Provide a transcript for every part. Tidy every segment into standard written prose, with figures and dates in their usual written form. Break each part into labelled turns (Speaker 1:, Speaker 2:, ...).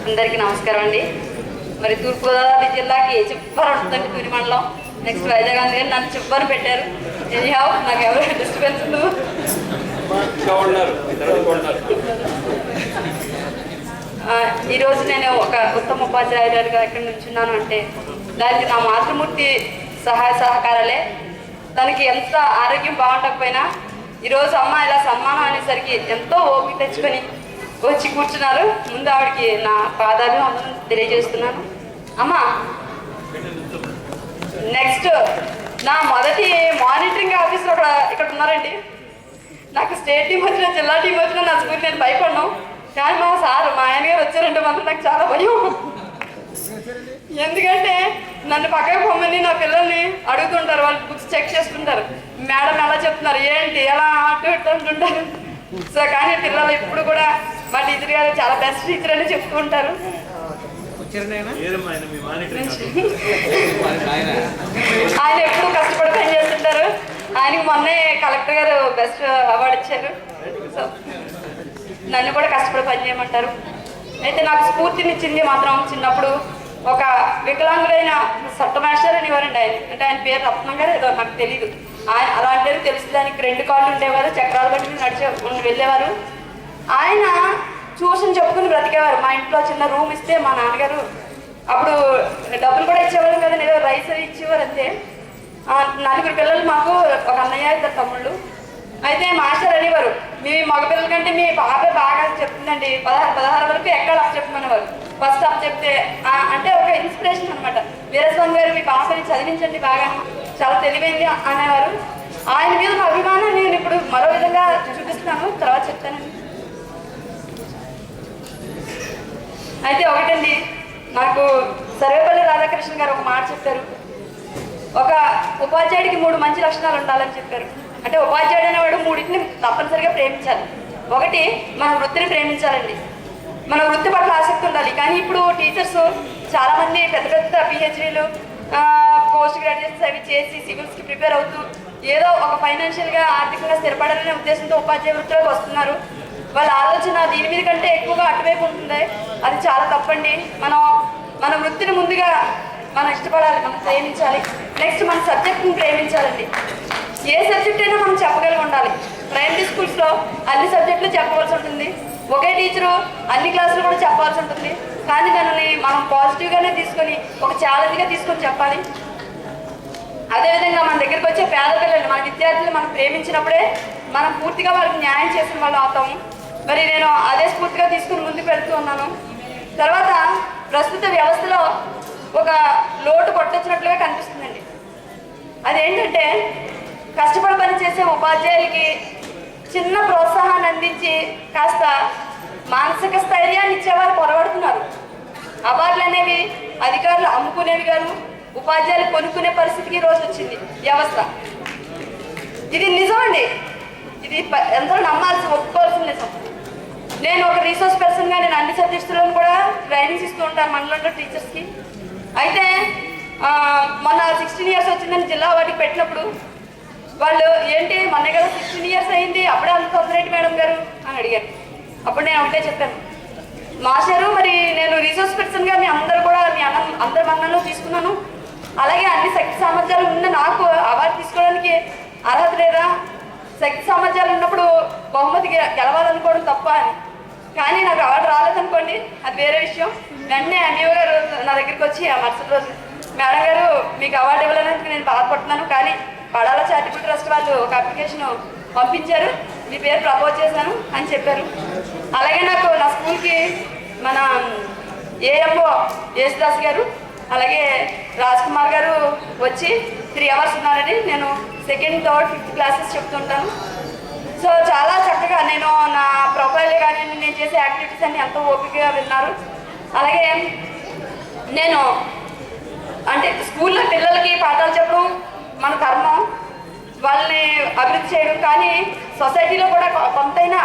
Speaker 1: అందరికీ నమస్కారం అండి. మరి తూర్పుగోదావరి జిల్లాకి చిప్పర్ ఉంటుందండి తుని మండలం. నెక్స్ట్ వైజాగ్ అందుకని నన్ను చిప్పర్ పెట్టారు. నాకు ఎవరు డిస్టర్బెన్స్ ఈరోజు నేను ఒక ఉత్తమ ఉపాధ్యాయురాలుగా ఎక్కడి నుంచి ఉన్నాను అంటే దానికి నా మాతృమూర్తి సహాయ సహకారాలే. తనకి ఎంత ఆరోగ్యం బాగుండకపోయినా ఈరోజు అమ్మ ఇలా సన్మానం అనేసరికి ఎంతో ఓపిక తెచ్చుకొని వచ్చి కూర్చున్నారు. ముందు ఆవిడకి నా పాదాభివందనం తెలియజేస్తున్నాను. అమ్మ, నెక్స్ట్ నా మొదటి మానిటరింగ్ ఆఫీసర్ ఇక్కడ ఉన్నారండి. నాకు స్టేట్ టీం వచ్చిన జిల్లా టీం వచ్చిన నా స్కూల్ నేను భయపడ్డాను. కానీ మా ఆయన గారు వచ్చారంటే మాత్రం నాకు చాలా భయం. ఎందుకంటే నన్ను పక్కకు పొమ్మని నా పిల్లల్ని అడుగుతుంటారు. వాళ్ళు బుక్స్ చెక్ చేసుకుంటారు. మేడం ఎలా చెప్తున్నారు, ఏంటి ఎలా అటు ఇటు అంటుంటారు. సో కానీ పిల్లలు ఇప్పుడు కూడా మా టీచర్ గారు చాలా బెస్ట్ టీచర్ అని చెప్తూ ఉంటారు. ఆయన ఎప్పుడు కష్టపడి పని చేస్తుంటారు. ఆయనకి మొన్నే కలెక్టర్ గారు బెస్ట్ అవార్డు ఇచ్చారు. సో నన్ను కూడా కష్టపడి పని చేయమంటారు. అయితే నాకు స్ఫూర్తినిచ్చింది మాత్రం చిన్నప్పుడు ఒక వికలాంగులైన సట్ట మాస్టర్ అనేవారండి. ఆయన పేరు రత్నం గారు ఏదో నాకు తెలియదు. అలాంటి తెలుసు. దానికి 2 కాళ్ళు ఉండేవారు, చక్రాలు బట్టి వెళ్ళేవారు. ఆయన ట్యూషన్ చెప్పుకుని బ్రతికేవారు. మా ఇంట్లో చిన్న రూమ్ ఇస్తే మా నాన్నగారు అప్పుడు డబ్బులు కూడా ఇచ్చేవారు కదా, ఏదో రైస్ ఇచ్చేవారు అంతే. 4 పిల్లలు మాకు, ఒక అన్నయ్య 2 తమ్ముళ్ళు. అయితే మాస్టర్ అనేవారు, మీ మగపిల్లల కంటే మీ పాప బాగా చెప్తుందండి, 16 వరకు ఎక్కడ అప్ చెప్పమనేవారు. ఫస్ట్ అప్ చెప్తే అంటే ఒక ఇన్స్పిరేషన్ అనమాట. వీరస్వామి గారు మీ పాపని చదివించండి, బాగా చాలా తెలివైంది అనేవారు. ఆయన మీద మా అభిమానం నేను ఇప్పుడు మరో విధంగా చూపిస్తున్నాను, తర్వాత చెప్తానండి. అయితే ఒకటండి, నాకు సర్వేపల్లి రాధాకృష్ణ గారు ఒక మాట చెప్పారు. ఒక ఉపాధ్యాయుడికి 3 మంచి లక్షణాలు ఉండాలని చెప్పారు. అంటే ఉపాధ్యాయుడు అనేవాడు 3టిని తప్పనిసరిగా ప్రేమించాలి. ఒకటి, మన వృత్తిని ప్రేమించాలండి, మన వృత్తి పట్ల ఆసక్తి ఉండాలి. కానీ ఇప్పుడు టీచర్స్ చాలామంది పెద్ద పెద్ద పిహెచ్డీలు, పోస్ట్ గ్రాడ్యుయేట్స్ అవి చేసి సివిల్స్కి ప్రిపేర్ అవుతూ ఏదో ఒక ఫైనాన్షియల్గా ఆర్థికంగా స్థిరపడాలనే ఉద్దేశంతో ఉపాధ్యాయ వృత్తిలోకి వస్తున్నారు. వాళ్ళ ఆలోచన దీని మీద కంటే ఎక్కువగా అటువైపు ఉంటుంది. అది చాలా తప్పండి. మన వృత్తిని ముందుగా మనం ఇష్టపడాలి, మనం ప్రేమించాలి. నెక్స్ట్ మన సబ్జెక్ట్ని ప్రేమించాలండి. ఏ సబ్జెక్ట్ అయినా మనం చెప్పగలిగి ఉండాలి. ప్రైమరీ స్కూల్స్లో అన్ని సబ్జెక్టులు చెప్పవలసి ఉంటుంది. ఒకే టీచరు అన్ని క్లాసులు కూడా చెప్పాల్సి ఉంటుంది. కానీ దానిని మనం పాజిటివ్గానే తీసుకొని ఒక ఛాలెంజ్గా తీసుకొని చెప్పాలి. అదేవిధంగా మన దగ్గరికి వచ్చే పేద పిల్లలు, మన విద్యార్థులు మనం ప్రేమించినప్పుడే మనం పూర్తిగా వాళ్ళకి న్యాయం చేసిన వాళ్ళు అవుతాము. మరి నేను అదే స్ఫూర్తిగా తీసుకుని ముందుకు పెడుతూ ఉన్నాను. తర్వాత ప్రస్తుత వ్యవస్థలో ఒక లోటు కొట్టొచ్చినట్లుగా కనిపిస్తుందండి. అదేంటంటే కష్టపడి పనిచేసే ఉపాధ్యాయులకి చిన్న ప్రోత్సాహాన్ని అందించి కాస్త మానసిక స్థైర్యాన్ని ఇచ్చేవారు పొరబడుతున్నారు. అవార్డులు అనేవి అధికారులు అమ్ముకునేవి గాను, ఉపాధ్యాయులు కొనుక్కునే పరిస్థితికి రోజు వచ్చింది వ్యవస్థ. ఇది నిజం అండి. ఇది ఎందరో నమ్మాల్సి, ఒప్పుకోవాల్సిన నిజం. నేను ఒక రీసోర్స్ పర్సన్గా నేను అన్ని సబ్జెక్ట్స్లో కూడా ట్రైనింగ్స్ ఇస్తూ ఉంటాను మండలంలో టీచర్స్కి. అయితే మొన్న 16 ఇయర్స్ వచ్చిందని జిల్లా వాటికి పెట్టినప్పుడు వాళ్ళు ఏంటి మొన్న కదా 16 ఇయర్స్ అయింది, అప్పుడే అంత తొందరేంటి మేడం గారు అని అడిగారు. అప్పుడు నేను ఒకటే చెప్పాను, మాస్టారు మరి నేను రీసోర్స్ పర్సన్గా మీ అందరూ కూడా మీ అందరి మన్ననలో తీసుకున్నాను. అలాగే అన్ని శక్తి సామర్థ్యాలు ఉన్న నాకు అవార్డు తీసుకోవడానికి అర్హత లేదా? శక్తి సామర్థ్యాలు ఉన్నప్పుడు బహుమతి గెలవాలనుకోవడం తప్ప అని. కానీ నాకు అవార్డు రాలేదనుకోండి, అది వేరే విషయం. వెంటనే ఎంఈఓ గారు నా దగ్గరికి వచ్చి ఆ మరుసటి రోజు, మేడం గారు మీకు అవార్డు ఇవ్వలేనందుకు నేను బాధపడుతున్నాను, కానీ పడాల చారిటబుల్ ట్రస్ట్ వాళ్ళు ఒక అప్లికేషన్ పంపించారు, మీ పేరు ప్రపోజ్ చేశాను అని చెప్పారు. అలాగే నాకు నా స్కూల్కి మన ఏఎంఓ యేసుదాస్ గారు అలాగే రాజ్ కుమార్ గారు వచ్చి 3 hours ఉన్నారని, నేను 2nd, 3rd, 5th క్లాసెస్ చెప్తుంటాను. సో చాలా చక్కగా నేను నా ప్రొఫైల్ కానీ నేను చేసే యాక్టివిటీస్ అన్ని ఎంతో ఓపికగా విన్నారు. అలాగే నేను అంటే స్కూల్లో పిల్లలకి పాఠాలు చెప్పడం మన ధర్మం, వాళ్ళని అభివృద్ధి చేయడం. కానీ సొసైటీలో కూడా కొంతైనా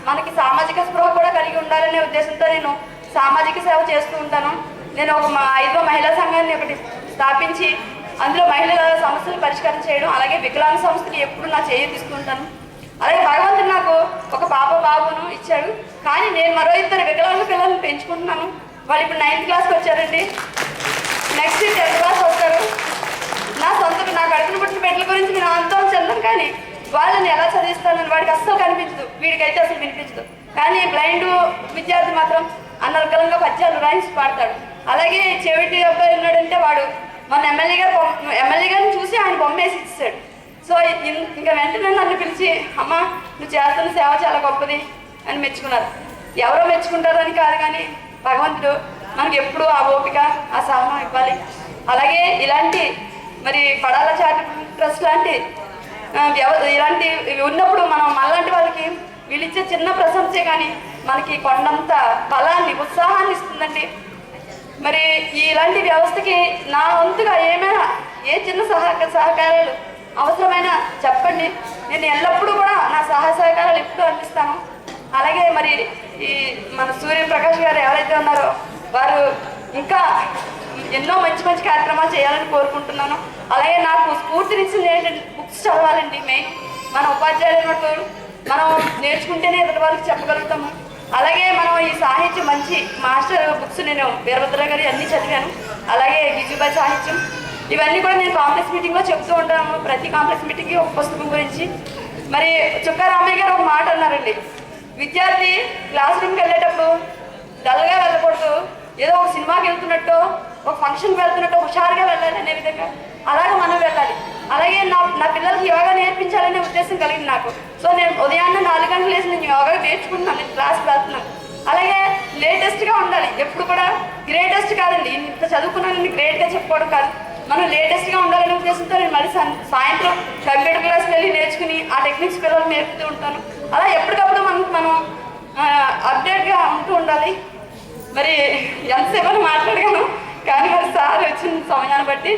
Speaker 1: మనకి సామాజిక స్పృహ కూడా కలిగి ఉండాలనే ఉద్దేశంతో నేను సామాజిక సేవ చేస్తూ ఉంటాను. నేను ఒక 5వ మహిళా సంఘాన్ని ఒకటి స్థాపించి అందులో మహిళల సమస్యలు పరిష్కారం చేయడం, అలాగే వికలాంగ సంస్థకి ఎప్పుడు నా చేయి తీసుకుంటాను. అలాగే భగవంతుడు నాకు ఒక పాప బాబును ఇచ్చాడు. కానీ నేను మరో 2 వికలాంగ పిల్లల్ని పెంచుకుంటున్నాను. వాళ్ళు ఇప్పుడు 9th క్లాస్కి వచ్చారండి. నెక్స్ట్ 10th క్లాస్ వస్తారు. నా కడుపున పుట్టిన బిడ్డల గురించి నేను ఆందోళన చెందాను, కానీ వాళ్ళని ఎలా చదివిస్తానని వాడికి అస్సలు కనిపించదు, వీడికైతే అసలు వినిపించదు. కానీ బ్లైండ్ విద్యార్థి మాత్రం అనర్గళంగా పద్యాలు రైమ్స్ పాడతాడు. అలాగే చెవిటి అబ్బాయి ఉన్నాడంటే వాడు మన ఎమ్మెల్యే గారిని చూసి ఆయన బొమ్మ వేసి ఇచ్చాడు. సో ఇంకా వెంటనే నన్ను పిలిచి, అమ్మ నువ్వు చేస్తున్న సేవ చాలా గొప్పది అని మెచ్చుకున్నారు. ఎవరో మెచ్చుకుంటారని కాదు, కానీ భగవంతుడు మనకి ఎప్పుడు ఆ ఓపిక, ఆ సహనం ఇవ్వాలి. అలాగే ఇలాంటి మరి పడాల చారిటబుల్ ట్రస్ట్ లాంటి ఇలాంటి ఉన్నప్పుడు మనం మనలాంటి వాళ్ళకి వీళ్ళిచ్చే చిన్న ప్రశంసే కానీ మనకి కొండంత బలాన్ని, ఉత్సాహాన్ని ఇస్తుందండి. మరి ఇలాంటి వ్యవస్థకి నా వంతుగా ఏమైనా ఏ చిన్న సహకారాలు అవసరమైనా చెప్పండి, నేను ఎల్లప్పుడూ కూడా నా సహకారాలు ఎప్పుడూ అందిస్తాను. అలాగే మరి ఈ మన సూర్యప్రకాష్ గారు ఎవరైతే ఉన్నారో వారు ఇంకా ఎన్నో మంచి మంచి కార్యక్రమాలు చేయాలని కోరుకుంటున్నాను. అలాగే నాకు స్ఫూర్తినిచ్చింది ఏంటంటే బుక్స్ చదవాలండి. మెయిన్ మన ఉపాధ్యాయులు మనం నేర్చుకుంటేనే ఎదుటి వాళ్ళకి చెప్పగలుగుతాము. అలాగే మనం ఈ సాహిత్యం మంచి మాస్టర్ బుక్స్ నేను వీరభద్ర గారి అన్నీ చదివాను. అలాగే గిజుబాయ్ సాహిత్యం ఇవన్నీ కూడా నేను కాంప్లెక్స్ మీటింగ్లో చెప్తూ ఉంటాను. ప్రతి కాంప్లెక్స్ మీటింగ్కి ఒక పుస్తకం గురించి. మరి చుక్కా రామయ్య గారు ఒక మాట అన్నారండి, విద్యార్థి క్లాస్ రూమ్కి వెళ్ళేటప్పుడు డల్గా వెళ్ళకూడదు, ఏదో ఒక సినిమాకి వెళ్తున్నట్టు, ఒక ఫంక్షన్కి వెళ్తున్నట్టు హుషారుగా వెళ్ళాలి అనే విధంగా అలాగే మనం వెళ్ళాలి. అలాగే నా పిల్లలకి యోగా నేర్పించాలనే ఉద్దేశం కలిగింది నాకు. సో నేను ఉదయాన్నే 4 గంటలు లేసి నేను యోగా నేర్చుకుంటున్నాను, నేను క్లాస్కి వెళ్తున్నాను. అలాగే లేటెస్ట్గా ఉండాలి, ఎప్పుడు కూడా గ్రేటెస్ట్ కాదండి. ఇంత చదువుకున్నాను గ్రేట్గా చెప్పుకోవడం కాదు, మనం లేటెస్ట్గా ఉండాలనే ఉద్దేశంతో నేను మళ్ళీ సాయంత్రం కంప్యూటర్ క్లాస్కి వెళ్ళి నేర్చుకుని ఆ టెక్నిక్స్ పిల్లలు నేర్పుతూ ఉంటాను. అలా ఎప్పటికప్పుడు మనం అప్డేట్గా ఉంటూ ఉండాలి. మరి ఎంతసేపు మాట్లాడగాను, కానీ మరి సార్ వచ్చిన సమయాన్ని బట్టి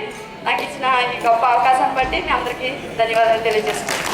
Speaker 1: నాకు ఇచ్చిన ఈ గొప్ప అవకాశాన్ని బట్టి మీ అందరికీ ధన్యవాదాలు తెలియజేస్తున్నాను.